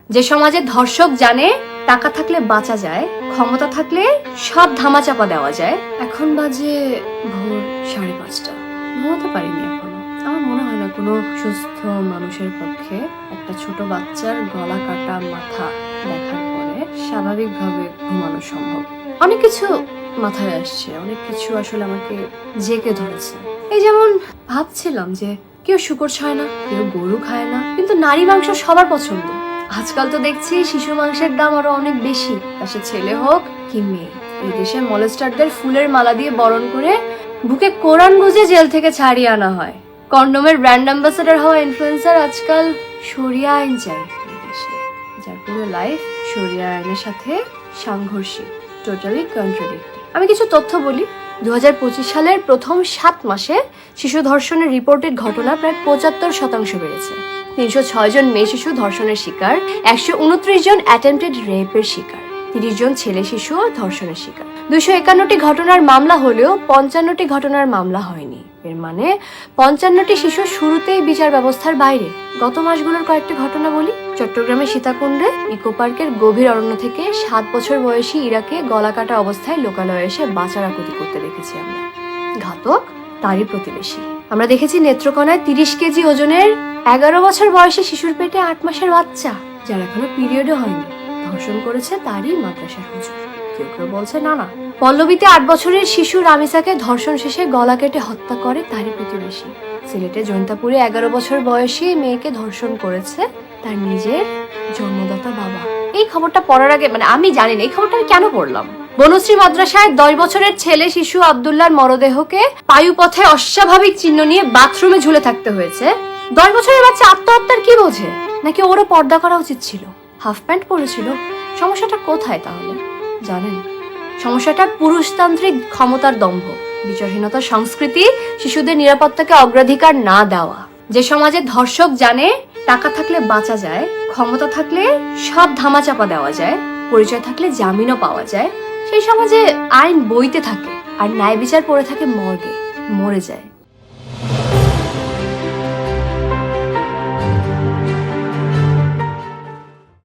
যে সমাজে ধর্ষক জানে টাকা থাকলে বাঁচা যায়, ক্ষমতা থাকলে সব ধামাচাপা দেওয়া যায়। এখন বাজে ভোর 5:30। ঘুমাতে পারিনি এখনো। আমার মনে হয় না কোনো সুস্থ মানুষের পক্ষে একটা ছোট বাচ্চার গলা কাটা মাথা দেখার পরে স্বাভাবিকভাবে ঘুমানো সম্ভব। অনেক কিছু মাথায় আসছে, অনেক কিছু আসলে আমাকে জেগে ধরেছে। এই যেমন ভাবছিলাম যে কেউ শূকর খায় না, কেউ গরু খায় না, কিন্তু নারী মাংস সবার পছন্দ। আজকাল তো দেখছি শিশু মাংসের দাম আরো অনেক বেশি, তা সে ছেলে হোক কি মেয়ে। এই দেশে মলেস্টারদের ফুলের মালা দিয়ে বরণ করে বুকে কোরআন গুজে জেল থেকে ছাড়িয়ে আনা হয়। কন্ডোমের ব্র্যান্ড অ্যাম্বাসেডর হওয়া ইনফ্লুয়েন্সার আজকাল শরিয়া আইন চাই এই দেশে, যার পুরো লাইফ শরিয়া আইনের সাথে সাংঘর্ষিক, টোটালি কন্ট্রাডিক্টিং। আমি কিছু তথ্য বলি। 2025 সালের প্রথম 7 মাসে শিশু ধর্ষণের রিপোর্টেড ঘটনা প্রায় 75% বেড়েছে। 306 জন মেয়ে শিশু ধর্ষণের শিকার, 129 জন অ্যাটেম্পটেড রেপের শিকার, 30 জন ছেলে শিশু ধর্ষণের শিকার। 251টি ঘটনার মামলা হলেও 55টি ঘটনার মামলা হয়নি। এর মানে 55টি শিশু শুরুতেই বিচার ব্যবস্থার বাইরে। গত মাসগুলোর কয়েকটি ঘটনা বলি। চট্টগ্রামের সীতাকুণ্ডে ইকো পার্কের গভীর অরণ্য থেকে 7 বছর বয়সী ইরাকে গলা কাটা অবস্থায় লোকালয়ে এসে বাঁচার আকুতি করতে দেখেছি আমরা। ঘাতক তারই প্রতিবেশী। আমরা দেখেছি নেত্রকোনায় 30 কেজি ওজনের 11 বছর বয়সী শিশুর পেটে 8 মাসের বাচ্চা, যার এখনো পিরিয়ডও হয়নি, ধর্ষণ করেছে তারই মাদ্রাসার হুজুর। কেউ কেউ বলছে না। পল্লবীতে 8 বছরের শিশু রামিসাকে ধর্ষণ শেষে গলা কেটে হত্যা করে তারই প্রতিবেশী। সিলেটে জৈন্তাপুরে 11 বছর বয়সী মেয়েকে ধর্ষণ করেছে তার নিজের জন্মদাতা বাবা। এই খবরটা পড়ার আগে আমি জানি না এই খবরটা আমি কেন পড়লাম। বনশ্রী মাদ্রাসায় 10 বছরের ছেলে শিশু আব্দুল্লাহর মরদেহকে পায়ুপথে অস্বাভাবিক চিহ্ন নিয়ে বাথরুমে ঝুলে থাকতে হয়েছে। 10 বছরের বাচ্চা আত্মহত্যার কি বোঝে? নাকি ওরও পর্দা করা উচিত ছিল? হাফ প্যান্ট পরেছিল। সমস্যাটা কোথায় তাহলে জানেন? সমস্যাটা পুরুষতান্ত্রিক ক্ষমতার দম্ভ, বিচারহীনতার সংস্কৃতি, শিশুদের নিরাপত্তাকে অগ্রাধিকার না দেওয়া। যে সমাজে ধর্ষক জানে টাকা থাকলে বাঁচা যায়, ক্ষমতা থাকলে সব ধামাচাপা দেওয়া যায়, পরিচয় থাকলে জামিনও পাওয়া যায়, সেই সমাজে আইন বইতে থাকে আর ন্যায় বিচার পড়ে থাকে মর্গে, মরে যায়।